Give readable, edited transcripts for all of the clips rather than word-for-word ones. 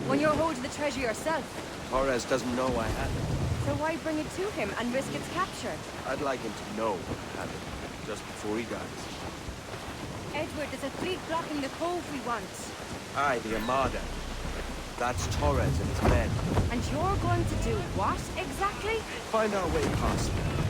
When you're holding the treasure yourself. Torres doesn't know I have it. So why bring it to him and risk its capture? I'd like him to know I have it, just before he dies. Edward, there's a fleet blocking the cove we want. Aye, the Armada. That's Torres and his men. And you're going to do what, exactly? Find our way past them.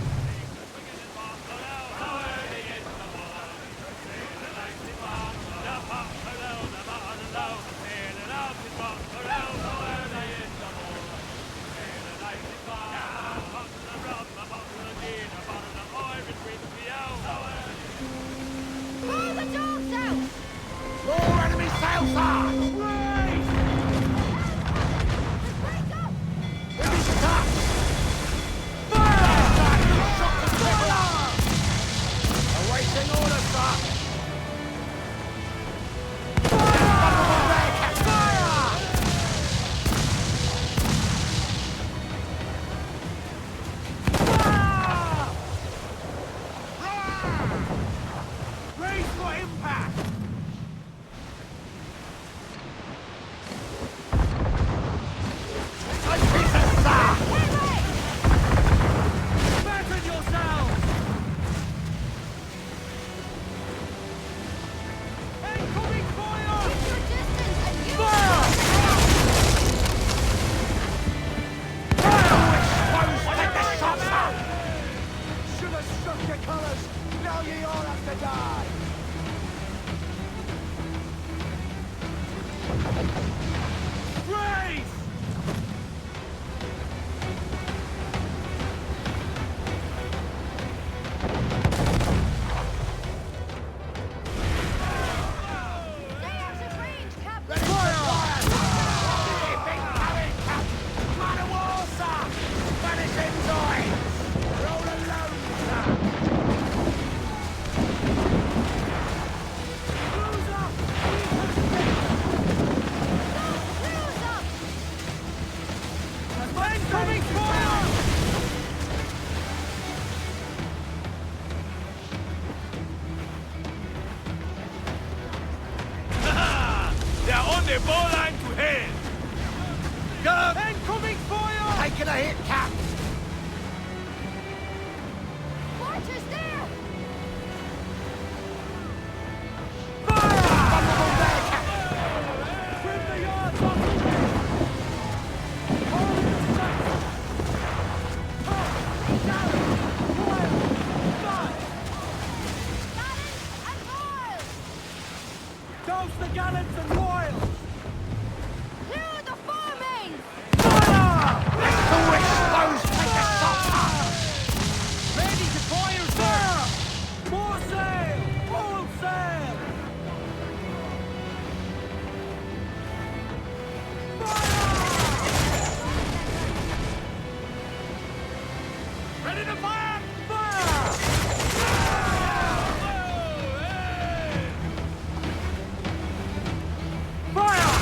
Fire!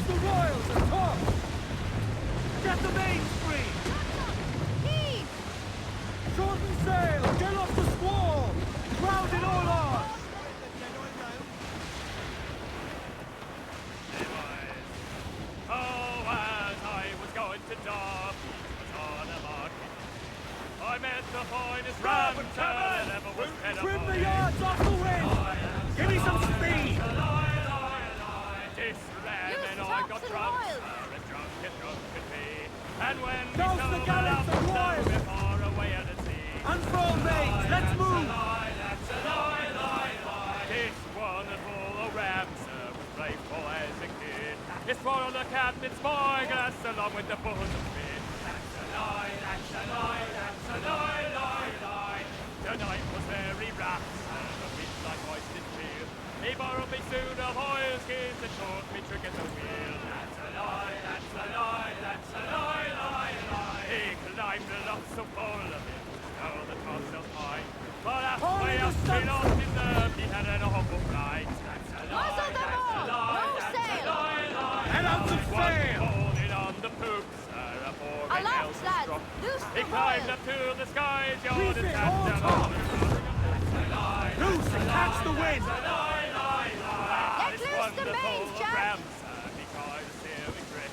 the royals atop! Get the main screen! Heave! Shorten sail! Get off the squall! Ground in all odds! Oh, as I was going to Derby, was on a market. I met the finest ranter that ever was fed up Trim on the it. yards off the wind! Give me some speed! This ram Use and I tops got and drunk, royals. as drunk could be. And when we Douse the sobered gallants up, and so royals. we're far away at the sea. Unfurl mates, let's move! This wonderful old ram, sir, was playful as a kid. It's one on the captain's spyglass along with the bosom fin. That's a lie, that's a lie, that's a lie, lie, lie. The night was very rough, sir, the wind like hoisted steel. He borrowed me soon of oilskins and taught me trick at the wheel. That's a lie, that's a lie, that's a lie, lie, lie. He climbed aloft so full of it, stole the topsails high. But halfway up he lost his nerve, he had an awful fright. That's a lie, Muzzle them that's a all! lie, No that's a sail! lie, lie. Head out to sail! Holding on the poop, sir, a poor Aloft, lads! Loose He the climbed royals! up to the skies, yard Reef and it, sat all down taut. on the ground. Loose and catch the wind! Let This loose the wonderful mains, Jack! ram, sir, because of steering grip.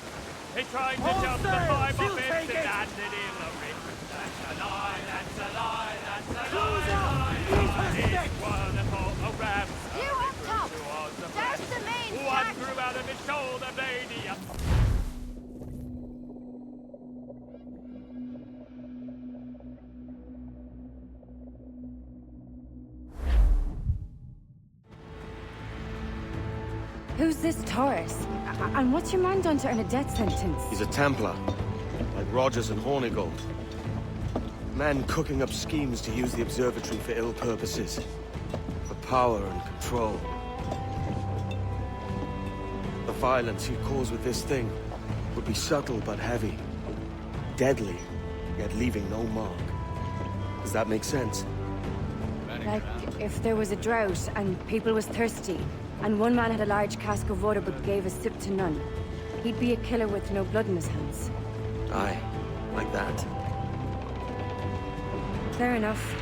He tried to All jump the sail, 5 she'll up it take and it. landed in the rick. That's a lie, that's a lie, that's a Close lie. up! Ease her This sticks! wonderful ram, sir, You up top! towards the Douse the mains, one Jack! grew out of his shoulder blade, he up. Who's this Taurus? And what's your man done to earn a death sentence? He's a Templar, like Rogers and Hornigold. Man cooking up schemes to use the observatory for ill purposes. For power and control. The violence he'd cause with this thing would be subtle but heavy. Deadly, yet leaving no mark. Does that make sense? Like, if there was a drought and people was thirsty, and one man had a large cask of water but gave a sip to none, he'd be a killer with no blood in his hands. Aye, like that. Fair enough.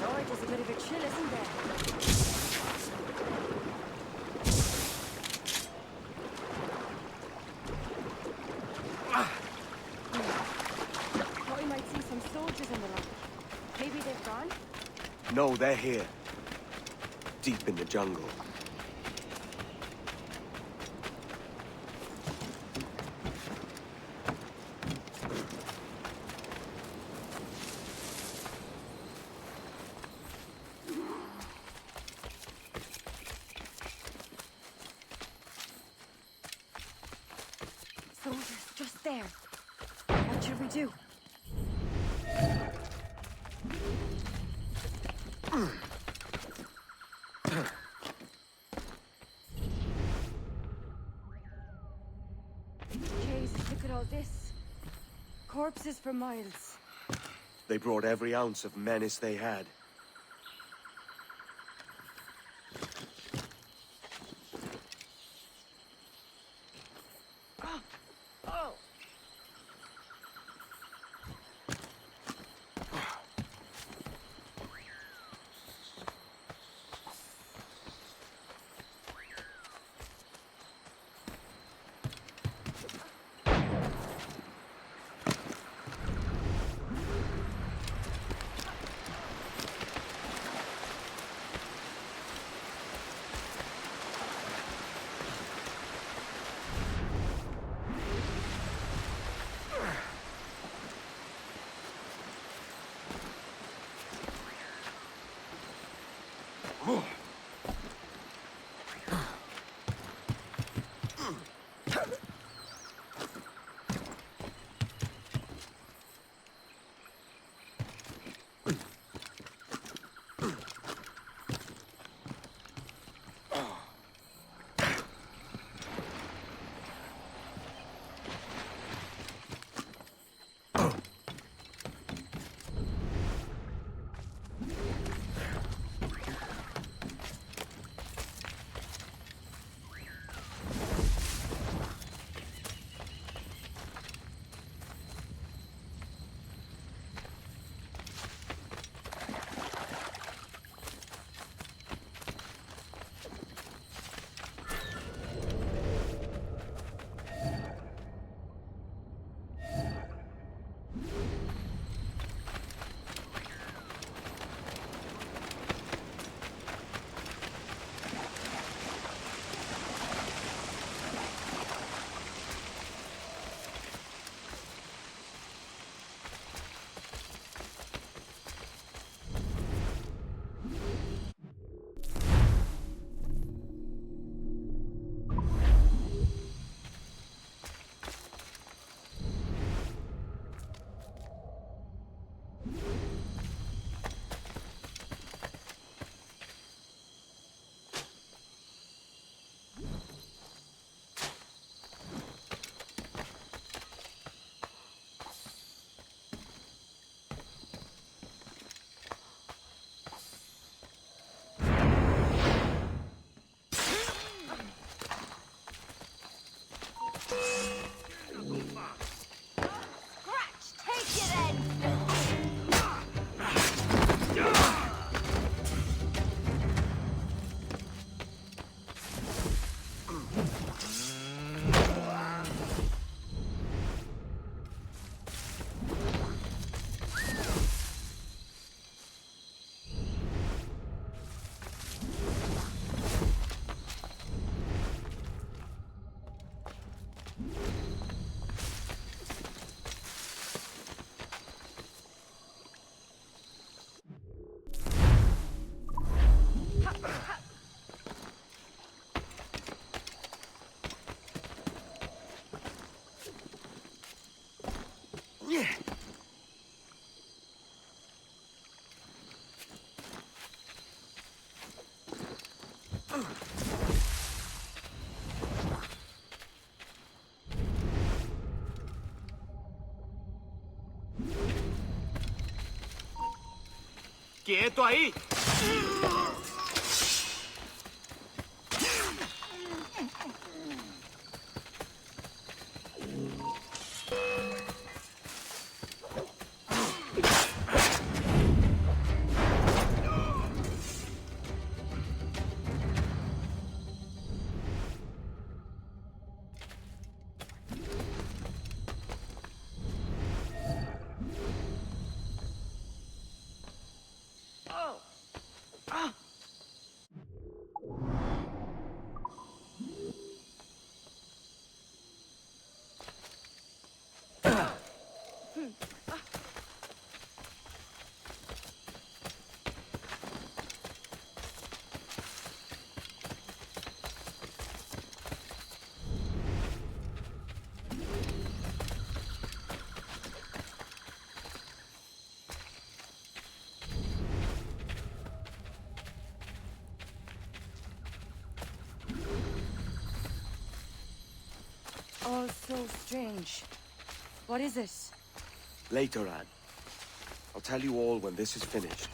Lord, there's a bit of a chill, isn't there? Thought we might see some soldiers in the lock. Maybe they've gone? No, they're here. Deep in the jungle. Soldiers, just there. What should we do? Jesus, look at all this. Corpses for miles. They brought every ounce of menace they had. ¡Quieto ahí! All so strange. What is it? Later, Anne. I'll tell you all when this is finished.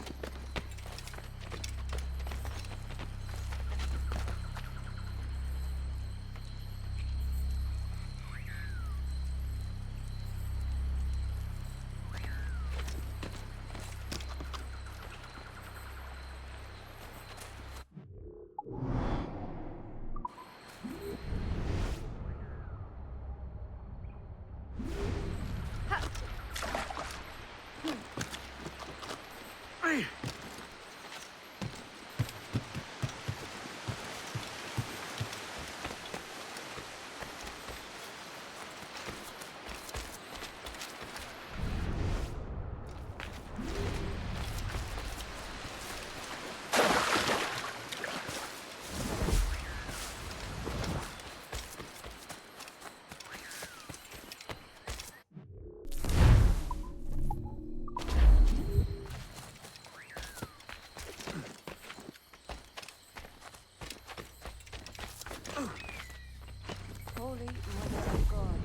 Holy Mother of God.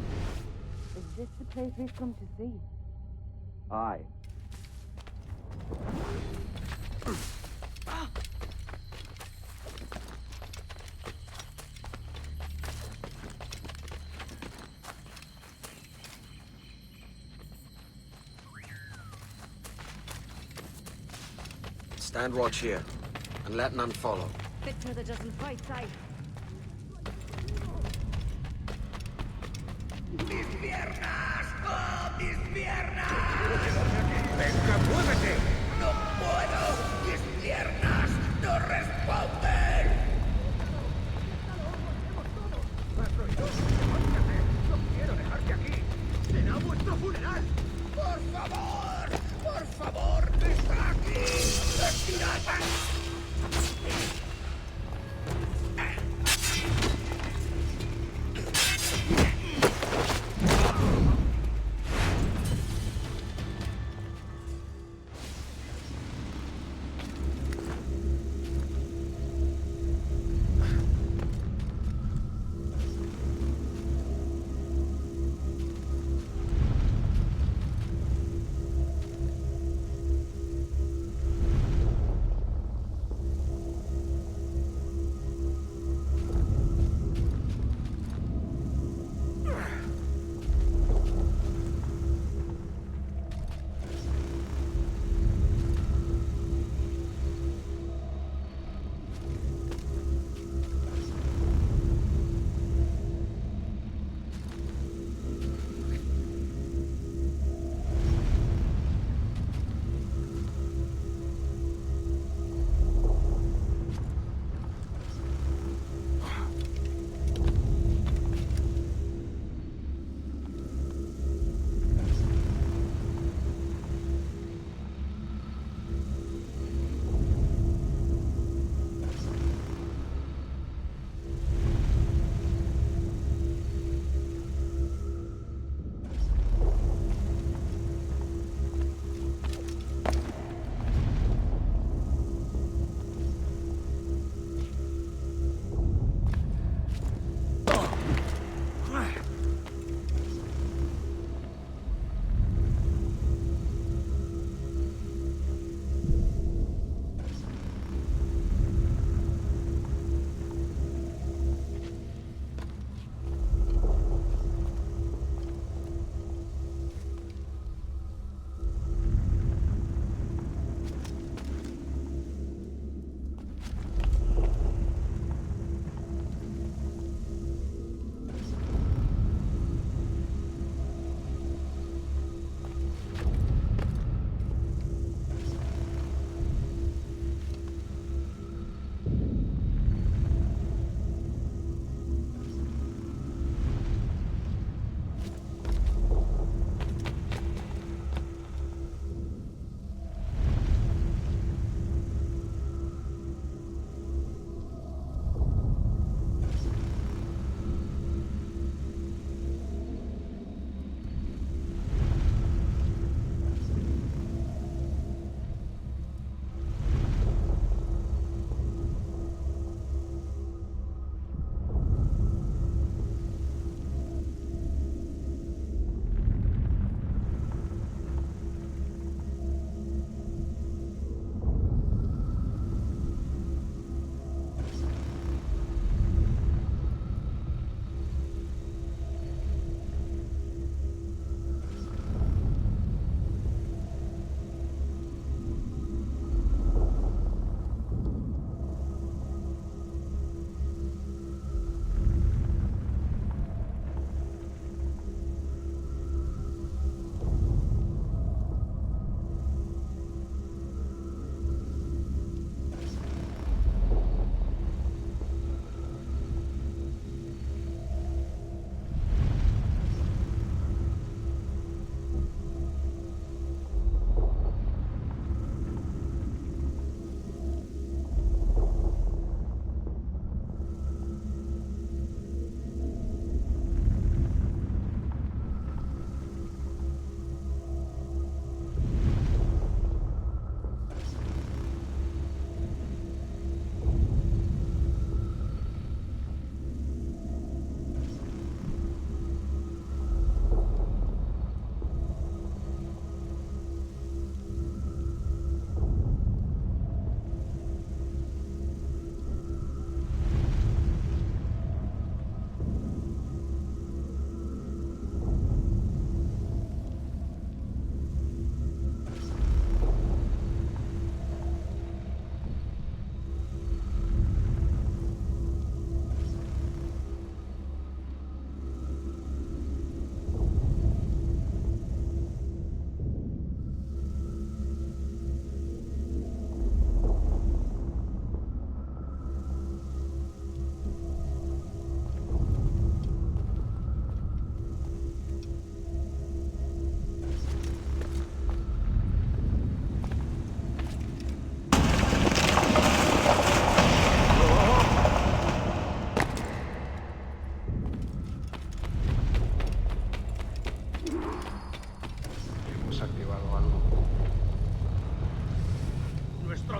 Is this the place we've come to see? Aye. Stand watch here, and let none follow. Victor that doesn't fight sight. ¡Mis piernas! ¡Oh, mis piernas! ¡Venga, muévete! ¡No puedo! ¡Mis piernas no responden! ¡No quiero dejarte aquí! ¡Será vuestro funeral! ¡Por favor! ¡Por favor! ¡Está aquí! ¡Estirad!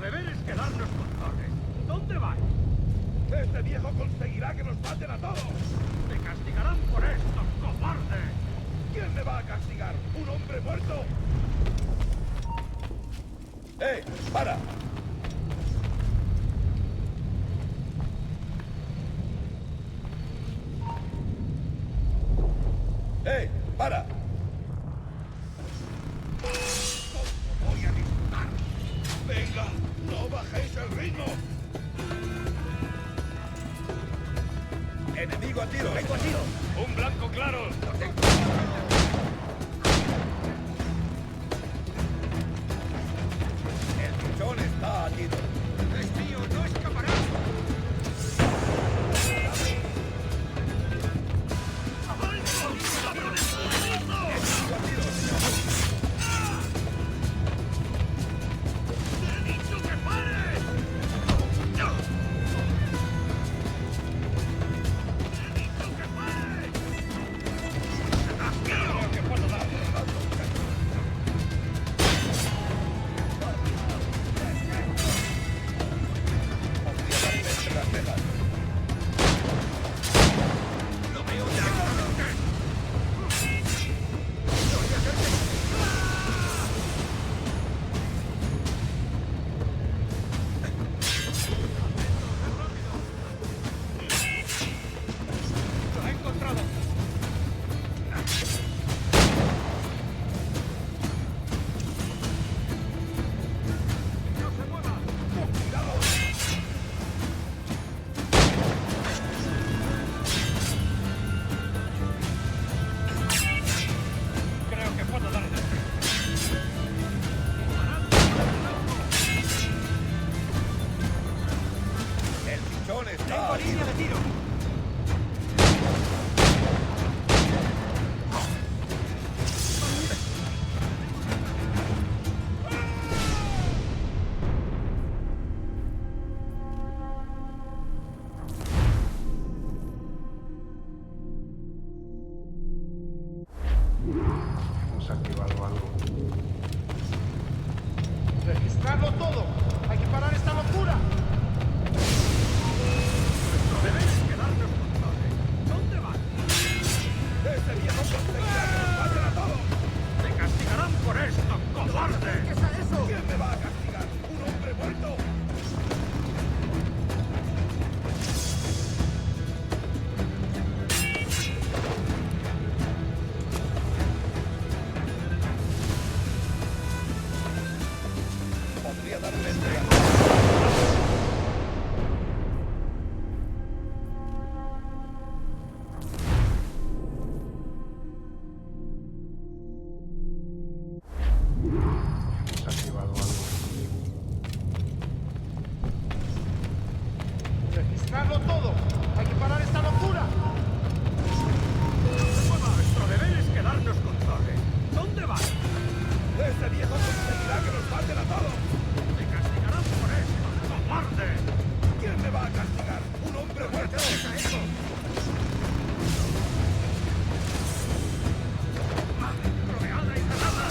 deber es quedarnos con Torres. ¿Dónde van? Este viejo conseguirá que nos maten a todos. ¡Te castigarán por esto, cobarde! ¿Quién me va a castigar? ¿Un hombre muerto? ¡Para! ¡Para! ¿Cómo voy a disparar? ¡Venga! ¡No bajéis el ritmo! ¡Enemigo a tiro! ¡Vengo a tiro! ¡Un blanco claro! ¡El pichón está a tiro! ¡Es mío! ¡No escapará! ¡Registrarlo todo! ¡Hay que parar esta locura! Nuestro deber es quedarnos con Torres. ¿Dónde van? ¡Ese viejo conseguirá que nos maten a todos! ¡Te castigarán por esto, cobarde! ¿Qué es eso? ¿Quién me va a castigar? ¿Un hombre muerto? Podría darle entrega. Hemos activado algo. ¡Registrarlo todo! ¡Hay que parar esta locura! Nuestro deber es quedarnos con Torres. ¿Dónde van? ¡Ese viejo conseguirá que nos maten a todos! ¡Te castigarán por esto, cobarde! ¿Quién me va a castigar? ¿Un hombre muerto? ¿Qué es eso? ¡Rodeada y cerrada!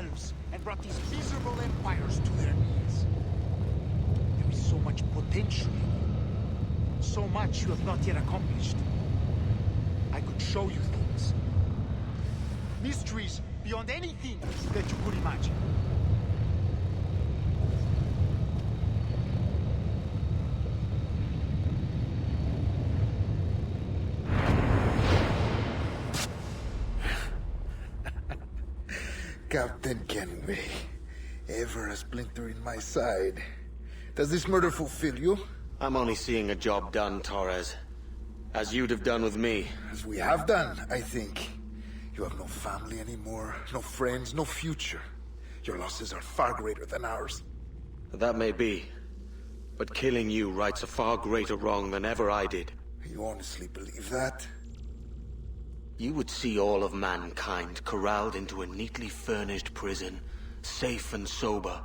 yourselves and brought these miserable empires to their knees. There is so much potential in you. So much you have not yet accomplished. I could show you things. Mysteries beyond anything that you could imagine. Captain Kenway, ever a splinter in my side. Does this murder fulfill you? I'm only seeing a job done, Torres. As you'd have done with me. As we have done, I think. You have no family anymore, no friends, no future. Your losses are far greater than ours. That may be. But killing you rights a far greater wrong than ever I did. You honestly believe that? You would see all of mankind corralled into a neatly furnished prison, safe and sober,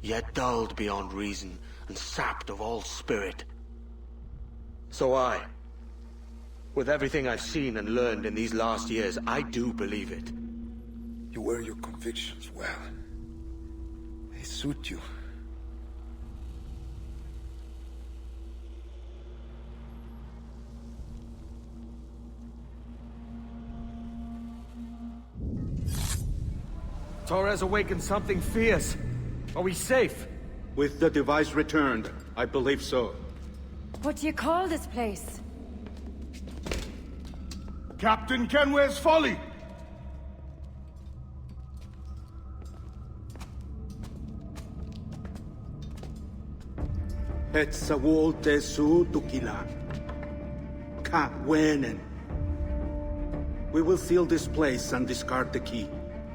yet dulled beyond reason and sapped of all spirit. So with everything I've seen and learned in these last years, I do believe it. You wear your convictions well. They suit you. Torres awakened something fierce. Are we safe? With the device returned, I believe so. What do you call this place? Captain Kenway's folly! Etsawol tesu tukila. Ka wenen. We will seal this place and discard the key.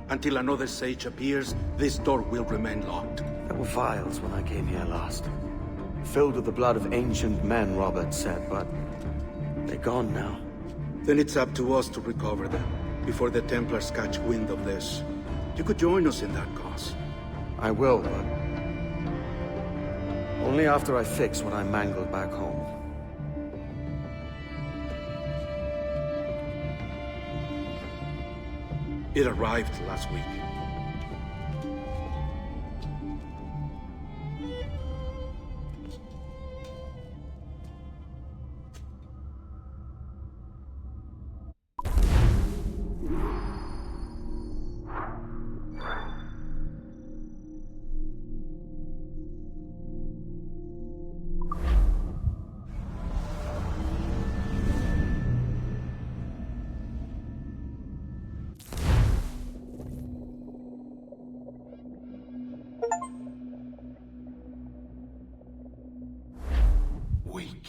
Until another sage appears, this door will remain locked. There were vials when I came here last. Filled with the blood of ancient men, Robert said, but they're gone now. Then it's up to us to recover them, before the Templars catch wind of this. You could join us in that cause. I will, but only after I fix what I mangled back home. It arrived last week.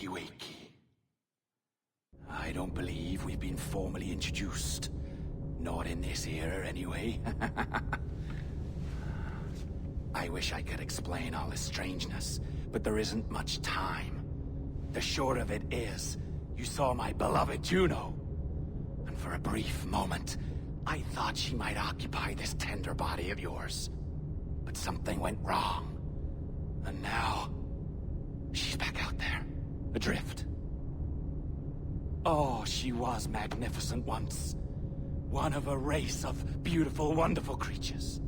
Wakey. I don't believe we've been formally introduced. Not in this era, anyway. I wish I could explain all this strangeness, but there isn't much time. The short of it is, you saw my beloved Juno. And for a brief moment, I thought she might occupy this tender body of yours. But something went wrong. And now, she's back out there. Adrift. Oh, she was magnificent once. One of a race of beautiful, wonderful creatures.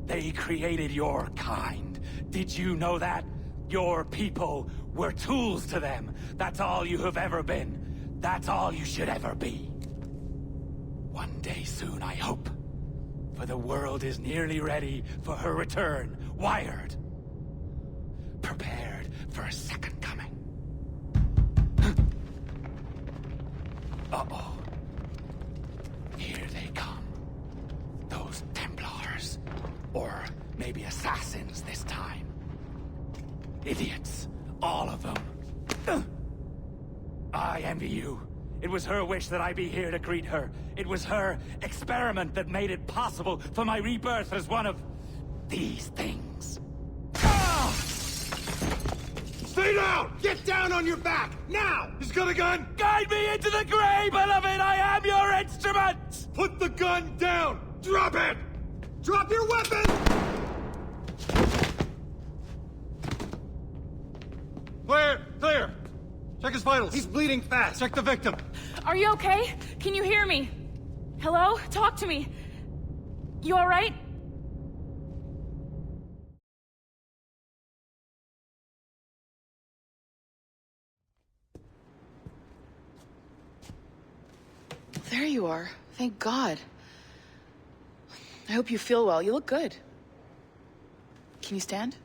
They created your kind. Did you know that? Your people were tools to them. That's all you have ever been. That's all you should ever be. One day soon, I hope. For the world is nearly ready for her return. Wired. Prepared for a second coming. Uh-oh. Here they come. Those Templars. Or maybe assassins this time. Idiots. All of them. I envy you. It was her wish that I be here to greet her. It was her experiment that made it possible for my rebirth as one of these things. Stay down! Get down on your back! Now! He's got a gun! Guide me into the grave, beloved! I am your instrument! Put the gun down! Drop it! Drop your weapon! Clear! Check his vitals. He's bleeding fast. Check the victim. Are you okay? Can you hear me? Hello? Talk to me. You alright? There you are. Thank God. I hope you feel well. You look good. Can you stand?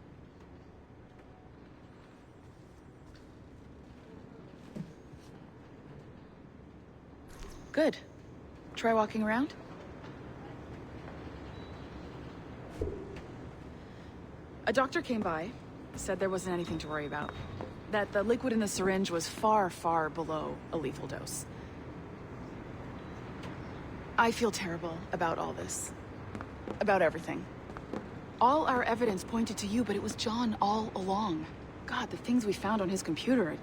Good. Try walking around. A doctor came by, said there wasn't anything to worry about. That the liquid in the syringe was far, far below a lethal dose. I feel terrible about all this. About everything. All our evidence pointed to you, but it was John all along. God, the things we found on his computer.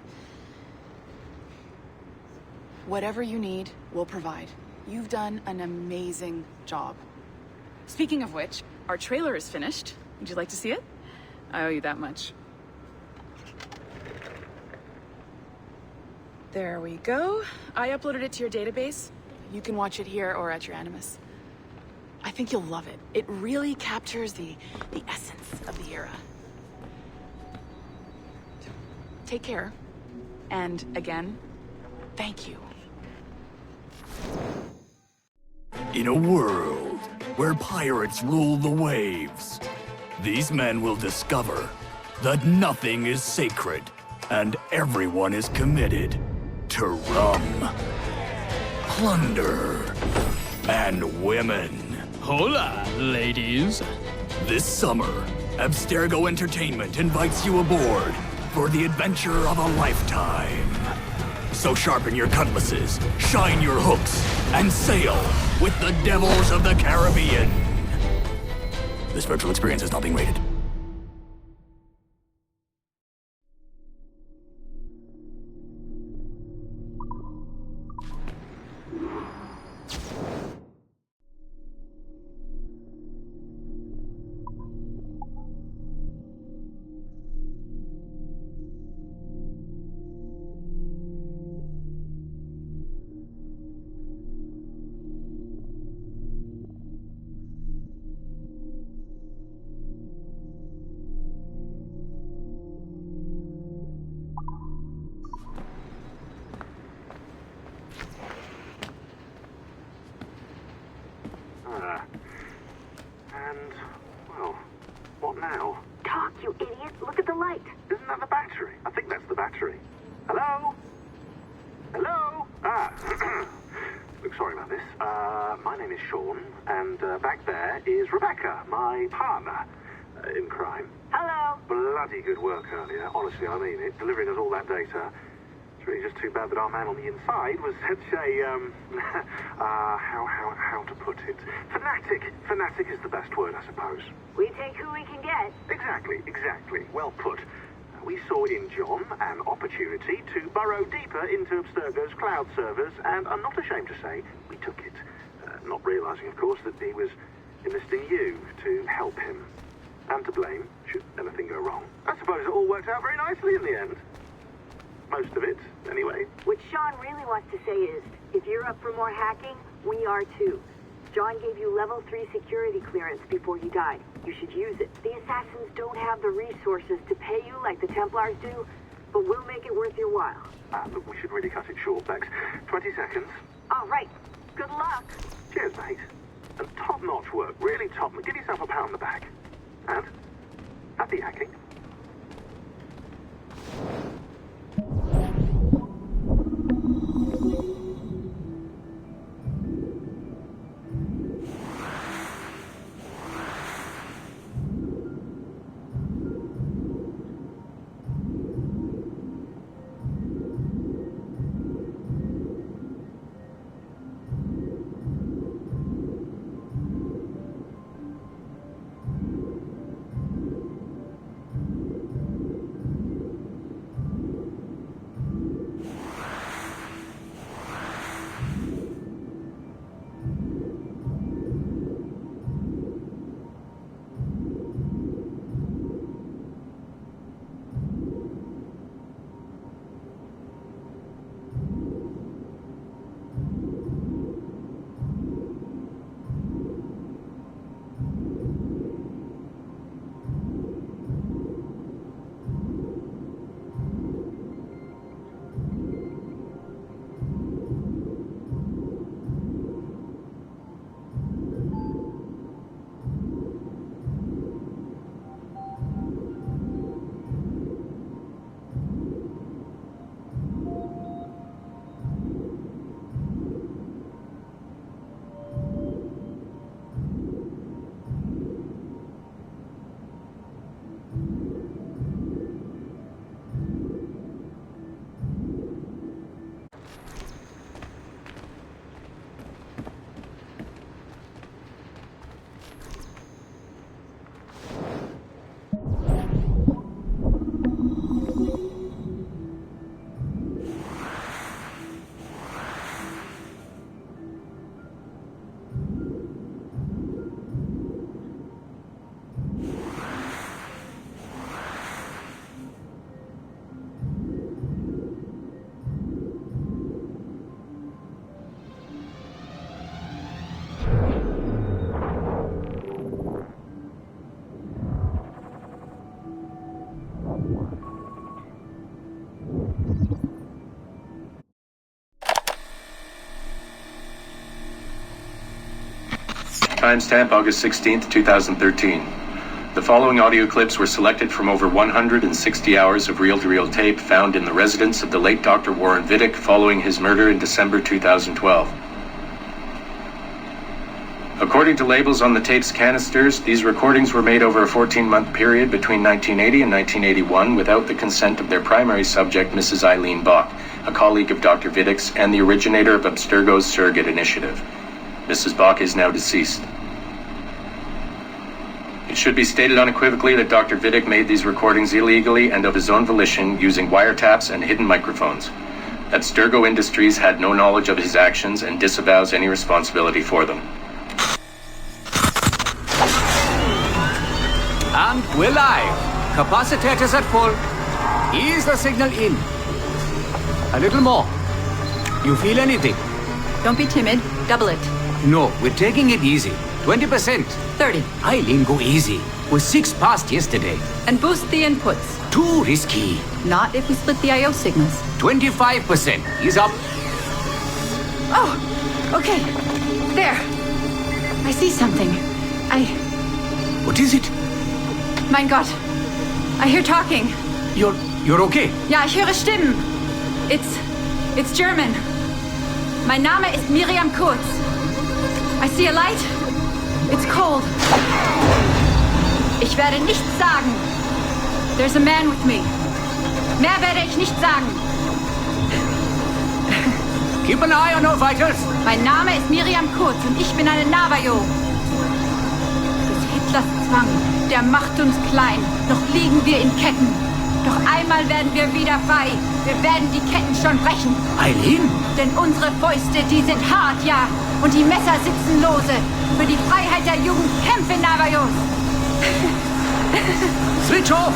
Whatever you need, we'll provide. You've done an amazing job. Speaking of which, our trailer is finished. Would you like to see it? I owe you that much. There we go. I uploaded it to your database. You can watch it here or at your Animus. I think you'll love it. It really captures the essence of the era. Take care. And again, thank you. In a world where pirates rule the waves, these men will discover that nothing is sacred and everyone is committed to rum, plunder, and women. Hola, ladies. This summer, Abstergo Entertainment invites you aboard for the adventure of a lifetime. So sharpen your cutlasses, shine your hooks, and sail with the devils of the Caribbean. This virtual experience is not being rated. Good work earlier. Honestly, I mean it. Delivering us all that data. It's really just too bad that our man on the inside was such a, how to put it? Fanatic. Fanatic is the best word, I suppose. We take who we can get. Exactly. Well put. We saw in John an opportunity to burrow deeper into Abstergo's cloud servers, and I'm not ashamed to say we took it. Not realizing, of course, that he was enlisting you to help him. And to blame, should anything go wrong. I suppose it all worked out very nicely in the end. Most of it, anyway. What Sean really wants to say is, if you're up for more hacking, we are too. John gave you level 3 security clearance before he died. You should use it. The Assassins don't have the resources to pay you like the Templars do, but we'll make it worth your while. Look, we should really cut it short, Bex. 20 seconds. All right. Good luck. Cheers, mate. And top-notch work. Really top. Give yourself a pat on the back. And happy hacking. Timestamp August 16th, 2013. The following audio clips were selected from over 160 hours of reel-to-reel tape found in the residence of the late Dr. Warren Vidic following his murder in December 2012. According to labels on the tape's canisters, these recordings were made over a 14-month period between 1980 and 1981 without the consent of their primary subject, Mrs. Eileen Bach, a colleague of Dr. Vidic's and the originator of Abstergo's surrogate initiative. Mrs. Bach is now deceased. It should be stated unequivocally that Dr. Vidic made these recordings illegally and of his own volition using wiretaps and hidden microphones. Abstergo Industries had no knowledge of his actions and disavows any responsibility for them. And we're live. Capacitors at full. Ease the signal in. A little more. You feel anything? Don't be timid. Double it. No, we're taking it easy. 20%. 30. Eileen, go easy. We're 6 past yesterday. And boost the inputs. Too risky. Not if we split the I/O signals. 25%. Ease up. Oh, okay. There. I see something. What is it? Mein Gott. I hear talking. You're okay? Ja, ich höre Stimmen. It's German. Mein Name ist Miriam Kurz. I see a light. It's cold. Ich werde nichts sagen. There's a man with me. Mehr werde ich nicht sagen. Keep an eye on our vitals. Mein Name ist Miriam Kurz und ich bin eine Navajo. Des Hitlers Zwang, der macht uns klein. Noch liegen wir in Ketten. Doch einmal werden wir wieder frei. Wir werden die Ketten schon brechen. Eileen? Denn unsere Fäuste, die sind hart, ja. Und die Messer sitzen lose. Für die Freiheit der Jugend kämpfen Navajos. Switch off.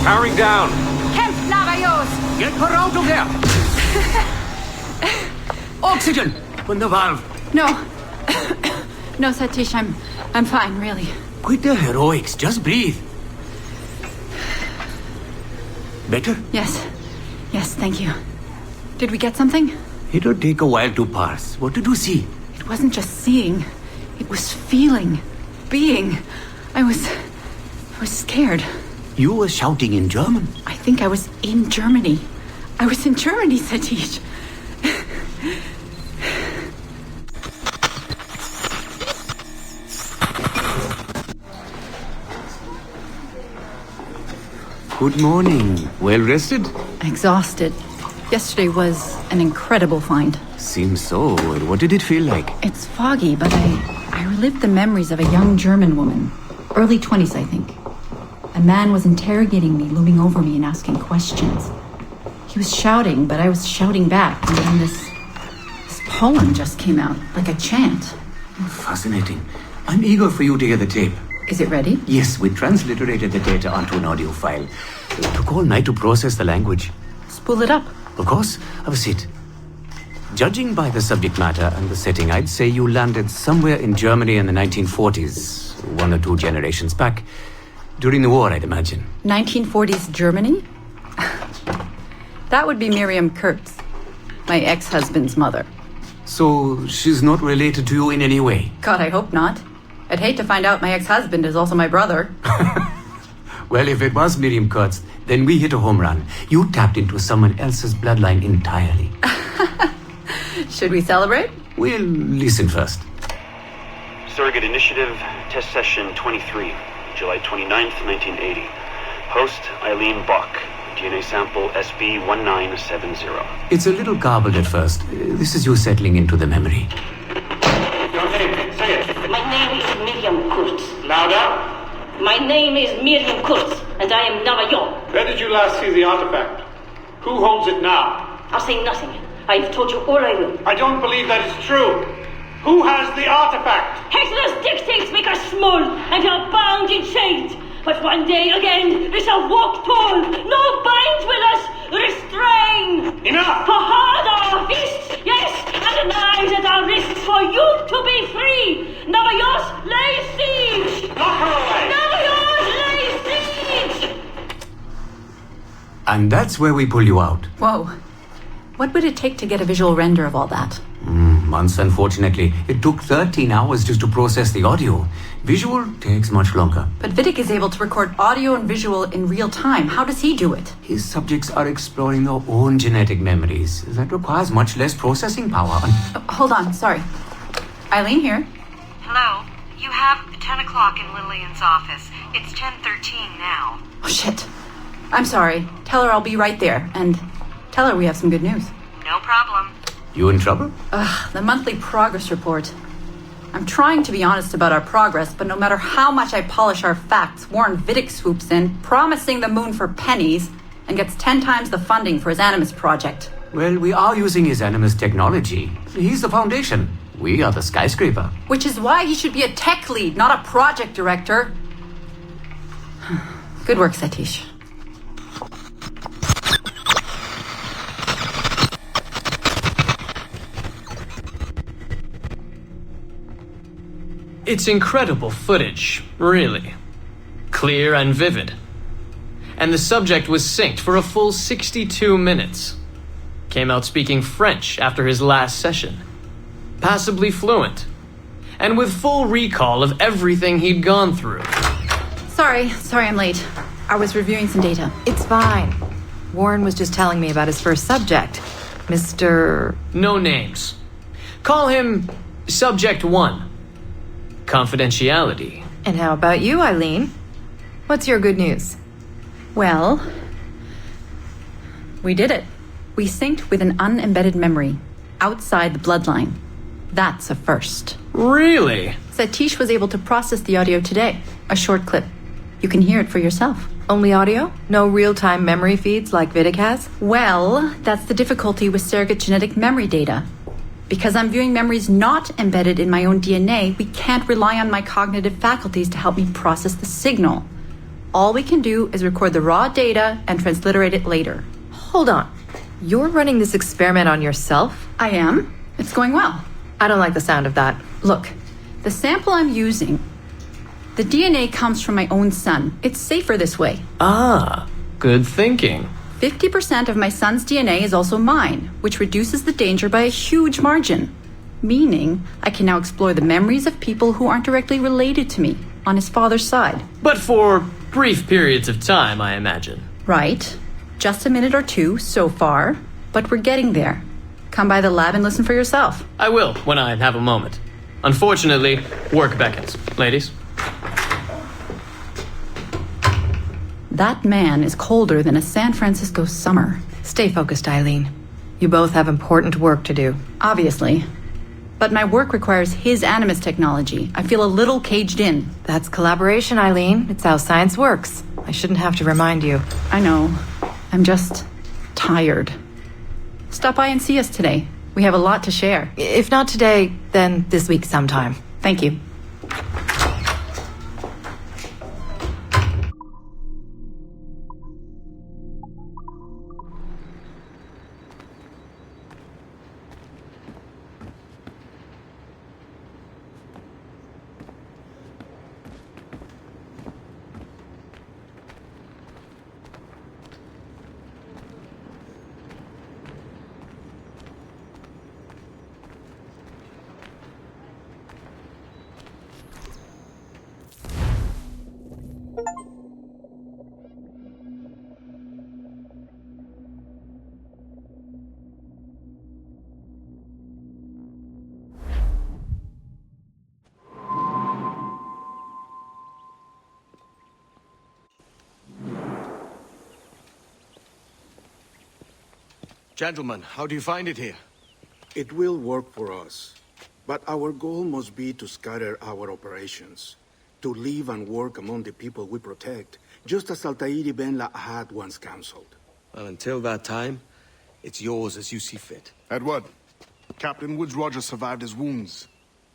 Powering down. Kämpft Navajos. Get her out of there. Oxygen from the valve. No. No, Satish, I'm fine, really. Quit the heroics. Just breathe. Better? Yes, thank you. Did we get something? It'll take a while to parse. What did you see? It wasn't just seeing. It was feeling. Being. I was scared. You were shouting in German? I think I was in Germany. I was in Germany, Satish. Good morning. Well rested? Exhausted. Yesterday was an incredible find. Seems so. What did it feel like? It's foggy, but I relived the memories of a young German woman. Early 20s, I think. A man was interrogating me, looming over me and asking questions. He was shouting, but I was shouting back. And then this poem just came out, like a chant. Fascinating. I'm eager for you to hear the tape. Is it ready? Yes, we transliterated the data onto an audio file. It took all night to process the language. Spool it up. Of course. Have a seat. Judging by the subject matter and the setting, I'd say you landed somewhere in Germany in the 1940s, 1 or 2 generations back. During the war, I'd imagine. 1940s Germany? That would be Miriam Kurtz, my ex-husband's mother. So she's not related to you in any way? God, I hope not. I'd hate to find out my ex-husband is also my brother. Well, if it was Miriam Kurtz, then we hit a home run. You tapped into someone else's bloodline entirely. Should we celebrate? We'll listen first. Surrogate Initiative, Test Session 23, July 29th, 1980. Host, Eileen Bach. DNA sample SB1970. It's a little garbled at first. This is you settling into the memory. Your name, say it. My name is Miriam Kurtz. Louder. My name is Miriam Kurtz, and I am Navajo. Where did you last see the artifact? Who holds it now? I'll say nothing. I've told you all I will. I don't believe that is true. Who has the artifact? Hitler's dictates make us small, and are bound in chains. But one day again, we shall walk tall. No binds will us restrain. Enough! For hard our fists, yes, and the knives at our wrists for you to be free. Navajos lay siege. Knock her away. Navajos lay siege. And that's where we pull you out. Whoa. What would it take to get a visual render of all that? months, unfortunately. It took 13 hours just to process the audio. Visual takes much longer. But Vidic is able to record audio and visual in real time. How does he do it? His subjects are exploring their own genetic memories. That requires much less processing power. Hold on, sorry. Eileen here. Hello. You have 10 o'clock in Lillian's office. It's 10:13 now. Oh, shit. I'm sorry. Tell her I'll be right there. And tell her we have some good news. No problem. You in trouble? The monthly progress report. I'm trying to be honest about our progress, but no matter how much I polish our facts, Warren Vidic swoops in, promising the moon for pennies, and gets 10 times the funding for his Animus project. Well, we are using his Animus technology. He's the foundation. We are the skyscraper. Which is why he should be a tech lead, not a project director. Good work, Satish. It's incredible footage, really. Clear and vivid. And the subject was synced for a full 62 minutes. Came out speaking French after his last session. Passably fluent. And with full recall of everything he'd gone through. Sorry I'm late. I was reviewing some data. It's fine. Warren was just telling me about his first subject. Mr. No names. Call him Subject 1. Confidentiality. And how about you, Eileen? What's your good news? Well, we did it. We synced with an unembedded memory outside the bloodline. That's a first. Really? Satish was able to process the audio today. A short clip. You can hear it for yourself. Only audio? No real-time memory feeds like Vidic has? Well, that's the difficulty with surrogate genetic memory data. Because I'm viewing memories not embedded in my own DNA, we can't rely on my cognitive faculties to help me process the signal. All we can do is record the raw data and transliterate it later. Hold on. You're running this experiment on yourself? I am. It's going well. I don't like the sound of that. Look, the sample I'm using, the DNA comes from my own son. It's safer this way. Ah, good thinking. 50% of my son's DNA is also mine, which reduces the danger by a huge margin. Meaning, I can now explore the memories of people who aren't directly related to me on his father's side. But for brief periods of time, I imagine. Right. Just a minute or two so far, but we're getting there. Come by the lab and listen for yourself. I will, when I have a moment. Unfortunately, work beckons. Ladies? That man is colder than a San Francisco summer. Stay focused, Eileen. You both have important work to do. Obviously. But my work requires his Animus technology. I feel a little caged in. That's collaboration, Eileen. It's how science works. I shouldn't have to remind you. I know. I'm just tired. Stop by and see us today. We have a lot to share. If not today, then this week sometime. Thank you. Gentlemen, how do you find it here? It will work for us. But our goal must be to scatter our operations. To live and work among the people we protect, just as Altair ibn Lahad once counseled. Well, until that time, it's yours as you see fit. Edward, Captain Woods Rogers survived his wounds.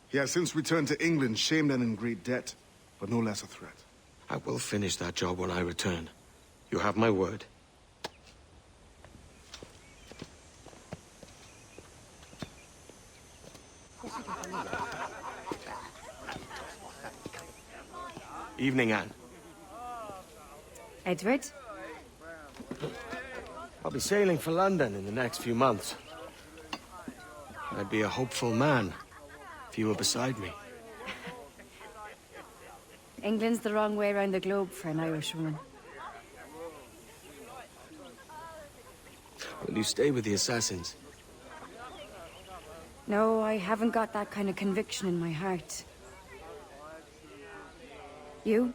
He has since returned to England, shamed and in great debt, but no less a threat. I will finish that job when I return. You have my word. Evening, Anne. Edward? I'll be sailing for London in the next few months. I'd be a hopeful man if you were beside me. England's the wrong way around the globe for an Irish woman. Will you stay with the Assassins? No, I haven't got that kind of conviction in my heart. You?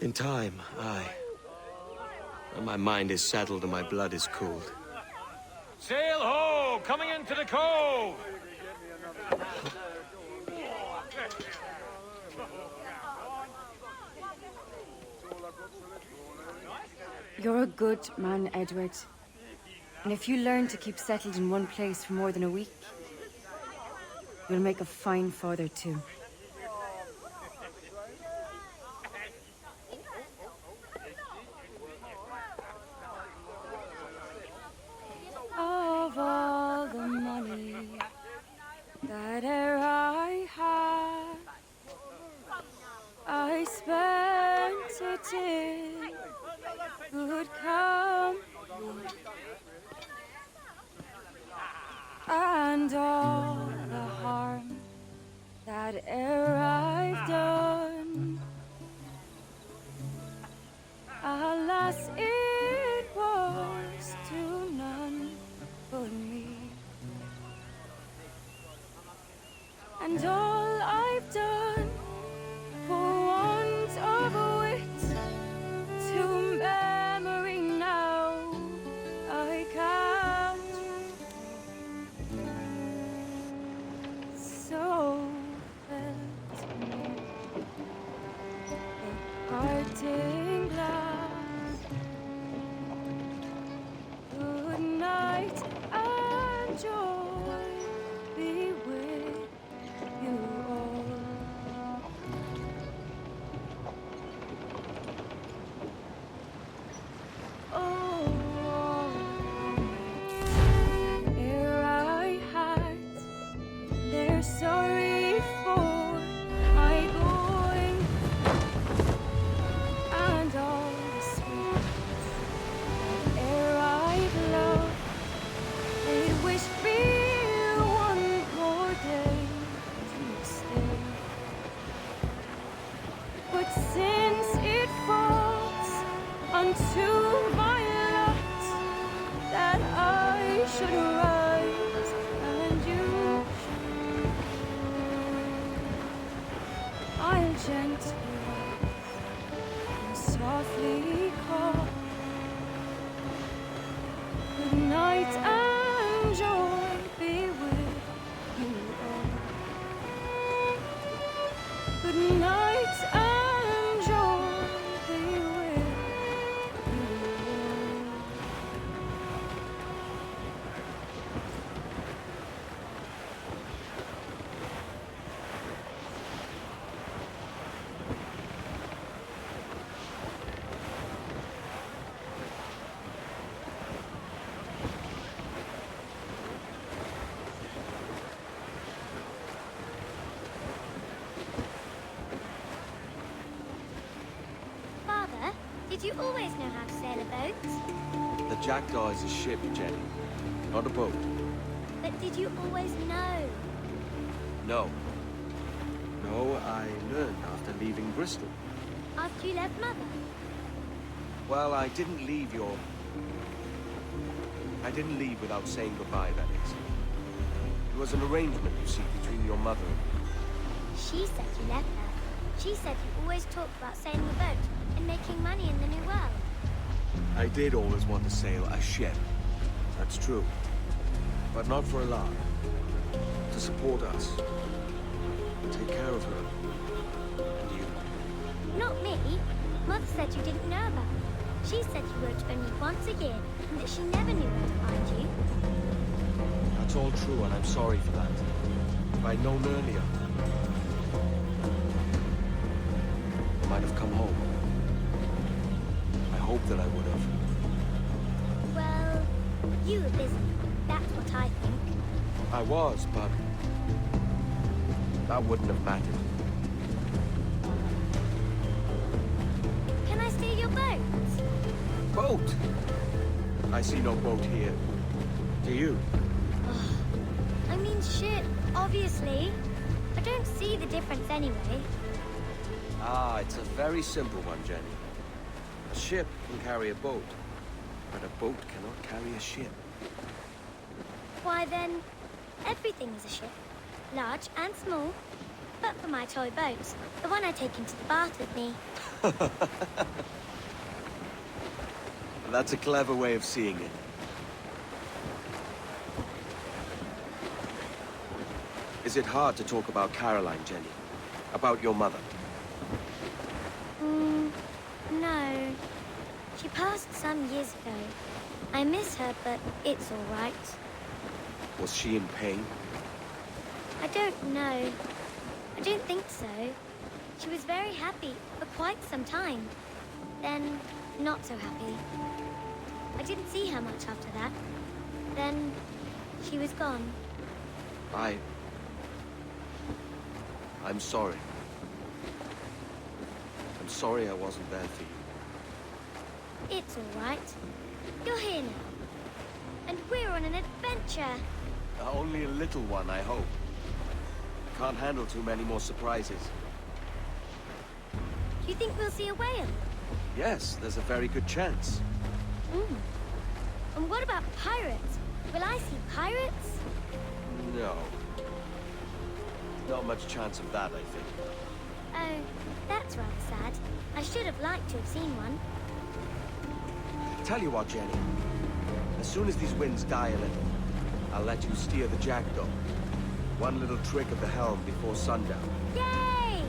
In time, aye. When my mind is settled and my blood is cooled. Sail ho! Coming into the cove! You're a good man, Edward. And if you learn to keep settled in one place for more than a week, you'll make a fine father too. Of all the money that e'er I had, I spent it in good company, and all the harm that e'er I've done, alas, it was to none but me. And all I've done for want of wit to memory now I count. So felt me the parting glass. Good night and joy be with you all. Oh, ere I had, they're sorry for my going, and all the sweets that ere I've loved, they'd wish me one more day to stay. But since it falls unto my lot that I should rise and you should, I'll gently rise and softly call. Good night and joy be with you all. Good night and joy be with you all. Father, did you always know how to sail a boat? The Jackdaw is a ship, Jenny, not a boat. But did you always know? No. No, I learned after leaving Bristol. After you left Mother? Well, I didn't leave without saying goodbye, that is. It was an arrangement, you see, between your mother and me. She said you left her. She said you always talked about sailing a boat and making money in the New World. I did always want to sail a ship. That's true. But not for a lark. To support us. Take care of her. And you. Not me. Mother said you didn't know about me. She said you wrote only once a year and that she never knew where to find you. That's all true, and I'm sorry for that. If I'd known earlier, I might have come home. I hope that I would have. Well, you were busy. That's what I think. I was, but that wouldn't have mattered. Can I steal your boat? Boat? I see no boat here. Do you? ship, obviously. I don't see the difference anyway. Ah, it's a very simple one, Jenny. A ship can carry a boat, but a boat cannot carry a ship. Why then, everything is a ship. Large and small. But for my toy boat, the one I take into the bath with me. That's a clever way of seeing it. Is it hard to talk about Caroline, Jenny? About your mother? No. She passed some years ago. I miss her, but it's all right. Was she in pain? I don't know. I don't think so. She was very happy for quite some time. Then, not so happy. I didn't see her much after that. Then, she was gone. I'm sorry. I'm sorry I wasn't there for you. It's all right. You're here now. And we're on an adventure. Only a little one, I hope. Can't handle too many more surprises. Do you think we'll see a whale? Yes, there's a very good chance. And what about pirates? Will I see pirates? No. Not much chance of that, I think. Oh, that's rather sad. I should have liked to have seen one. Tell you what, Jenny. As soon as these winds die a little, I'll let you steer the jackdaw. One little trick of the helm before sundown. Yay!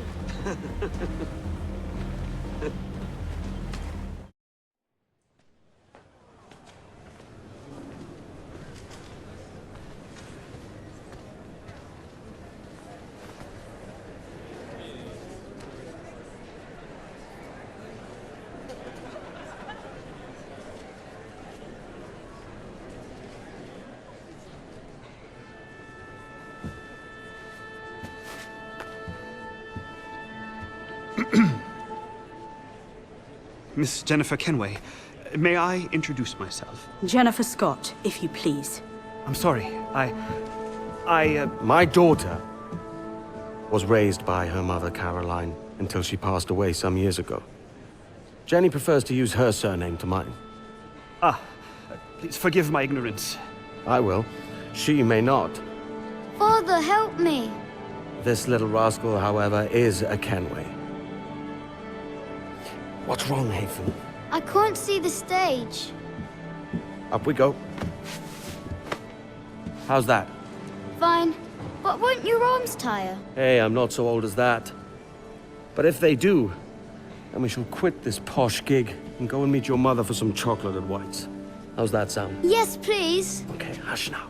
Miss Jennifer Kenway, may I introduce myself? Jennifer Scott, if you please. I'm sorry, My daughter was raised by her mother, Caroline, until she passed away some years ago. Jenny prefers to use her surname to mine. Please forgive my ignorance. I will. She may not. Father, help me! This little rascal, however, is a Kenway. What's wrong, Hafen? I can't see the stage. Up we go. How's that? Fine. But won't your arms tire? Hey, I'm not so old as that. But if they do, then we shall quit this posh gig and go and meet your mother for some chocolate at White's. How's that sound? Yes, please. Okay, hush now.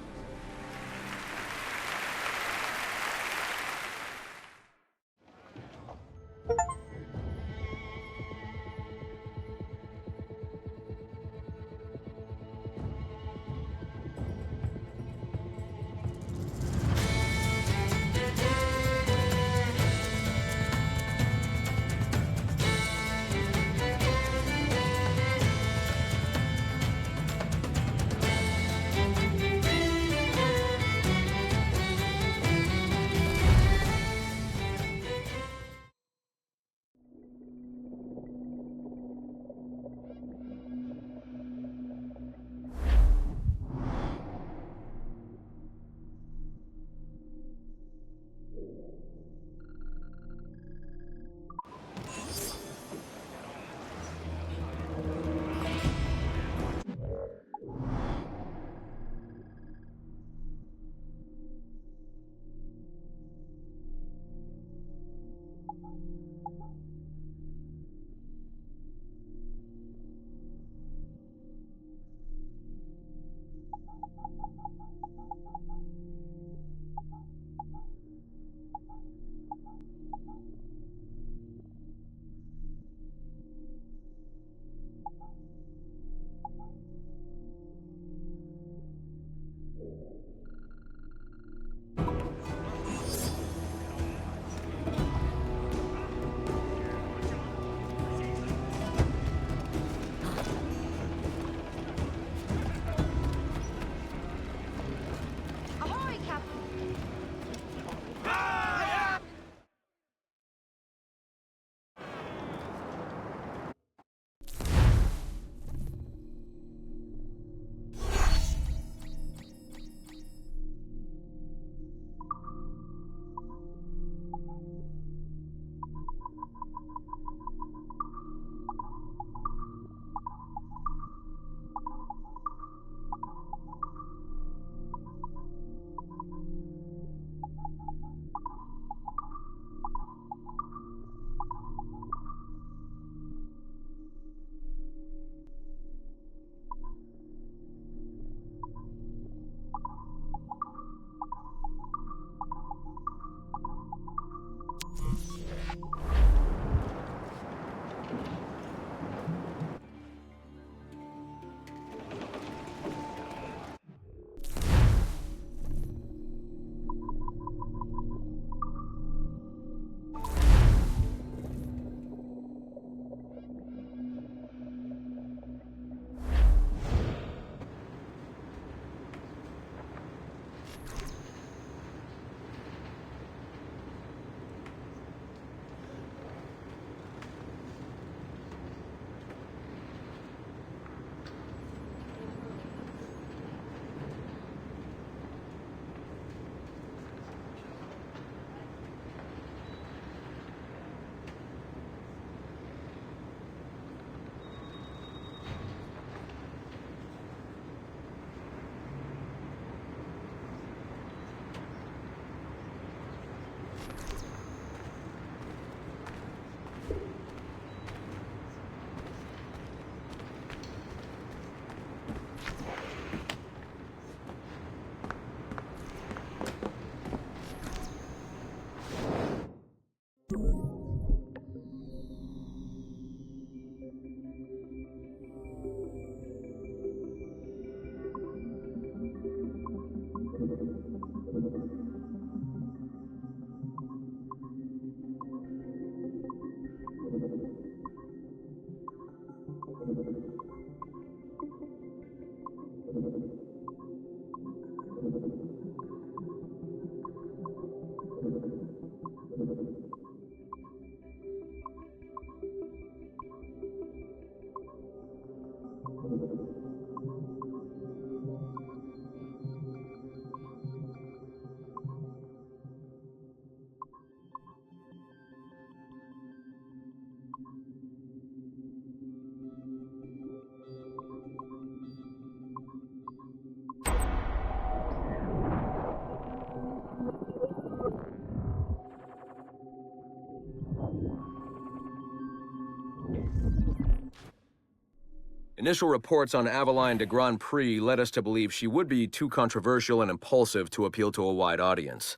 Initial reports on Aveline de Grand Prix led us to believe she would be too controversial and impulsive to appeal to a wide audience.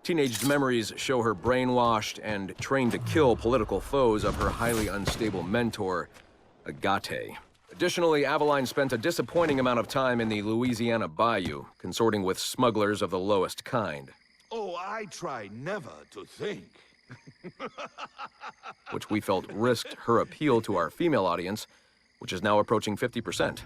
Teenage memories show her brainwashed and trained to kill political foes of her highly unstable mentor, Agate. Additionally, Aveline spent a disappointing amount of time in the Louisiana Bayou, consorting with smugglers of the lowest kind. Oh, I try never to think. Which we felt risked her appeal to our female audience, which is now approaching 50%.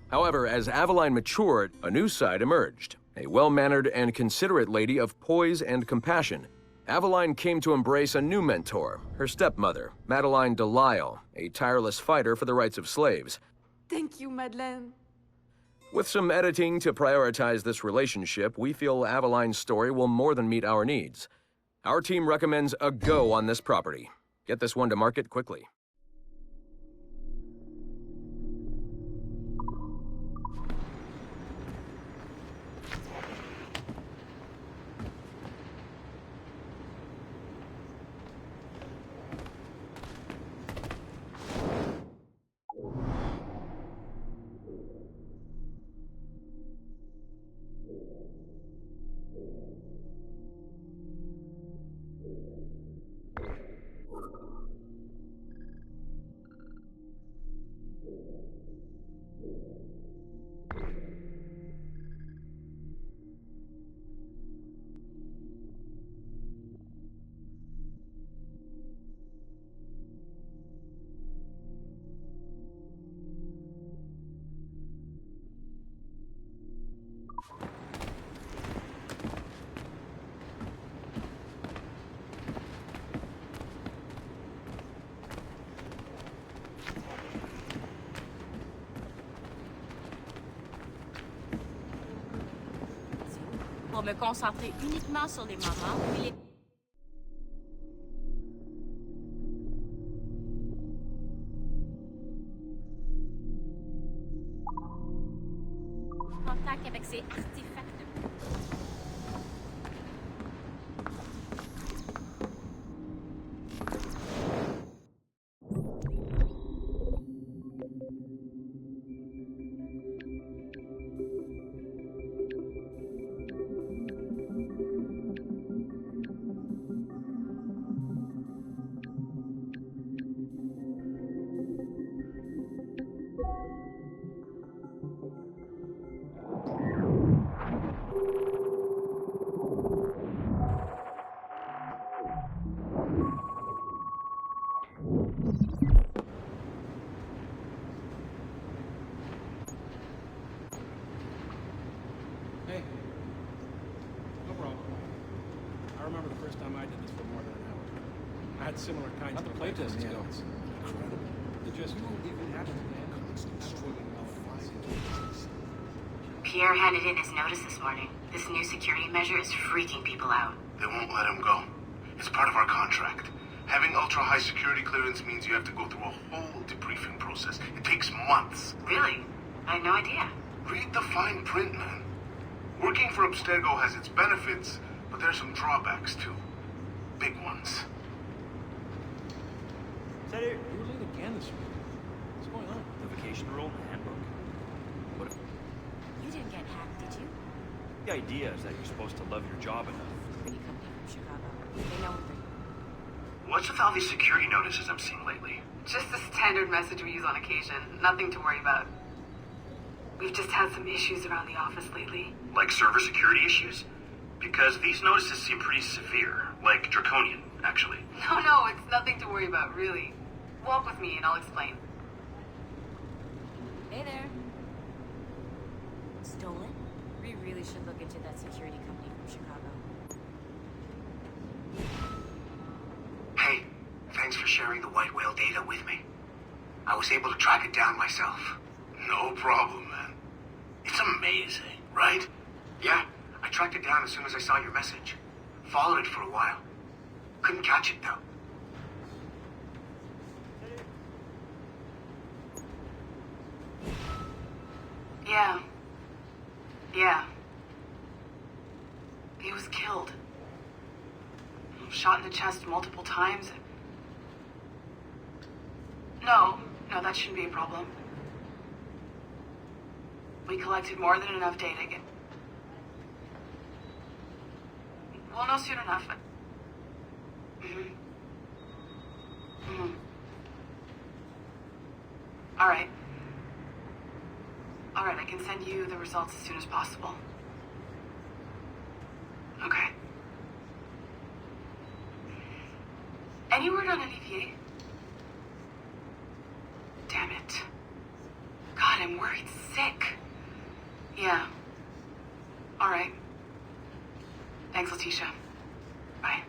However, as Aveline matured, a new side emerged. A well-mannered and considerate lady of poise and compassion. Aveline came to embrace a new mentor, her stepmother, Madeleine de Lisle, a tireless fighter for the rights of slaves. Thank you, Madeleine. With some editing to prioritize this relationship, we feel Aveline's story will more than meet our needs. Our team recommends a go on this property. Get this one to market quickly. Pour me concentrer uniquement sur les moments où il est... contact avec ces artefacts. Hey. No problem. I remember the first time I did this for more than an hour. I had similar kinds of playtest skills. Incredible. It just even happened to me. Pierre handed in his notice this morning. This new security measure is freaking people out. They won't let him go. It's part of our contract. Having ultra-high security clearance means you have to go through a whole debriefing process. It takes months. Really? I had no idea. Read the fine print, man. Working for Abstergo has its benefits, but there's some drawbacks, too. Big ones. Salut, you were late again this week. What's going on? The vacation rule handbook. What if... You didn't get hacked, did you? The idea is that you're supposed to love your job enough. Pretty company from Chicago. They know what they're doing. What's with all these security notices I'm seeing lately? Just a standard message we use on occasion. Nothing to worry about. We've just had some issues around the office lately. Like server security issues? Because these notices seem pretty severe. Like draconian, actually. No, it's nothing to worry about, really. Walk with me and I'll explain. Hey there. Stolen? We really should look into that security company from Chicago. Hey, thanks for sharing the White Whale data with me. I was able to track it down myself. No problem, man. It's amazing, right? Yeah, I tracked it down as soon as I saw your message. Followed it for a while. Couldn't catch it, though. Yeah. He was killed. Shot in the chest multiple times. No, that shouldn't be a problem. We collected more than enough data. We'll know soon enough. All right, I can send you the results as soon as possible. Okay. Any word on Olivier? Damn it. God, I'm worried sick. Yeah. All right. Thanks, Letitia. Bye.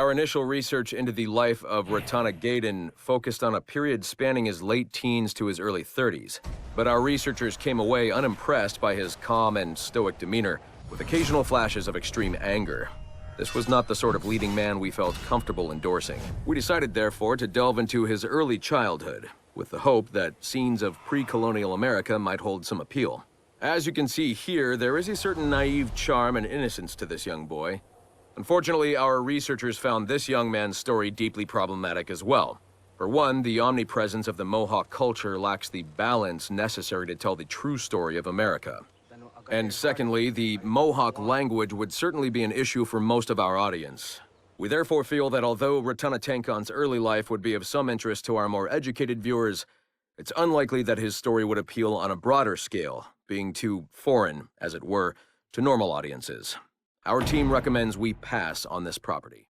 Our initial research into the life of Ratana Gaydon focused on a period spanning his late teens to his early 30s, but our researchers came away unimpressed by his calm and stoic demeanor, with occasional flashes of extreme anger. This was not the sort of leading man we felt comfortable endorsing. We decided, therefore, to delve into his early childhood, with the hope that scenes of pre-colonial America might hold some appeal. As you can see here, there is a certain naive charm and innocence to this young boy. Unfortunately, our researchers found this young man's story deeply problematic as well. For one, the omnipresence of the Mohawk culture lacks the balance necessary to tell the true story of America. And secondly, the Mohawk language would certainly be an issue for most of our audience. We therefore feel that although Ratana Tankon's early life would be of some interest to our more educated viewers, it's unlikely that his story would appeal on a broader scale, being too foreign, as it were, to normal audiences. Our team recommends we pass on this property.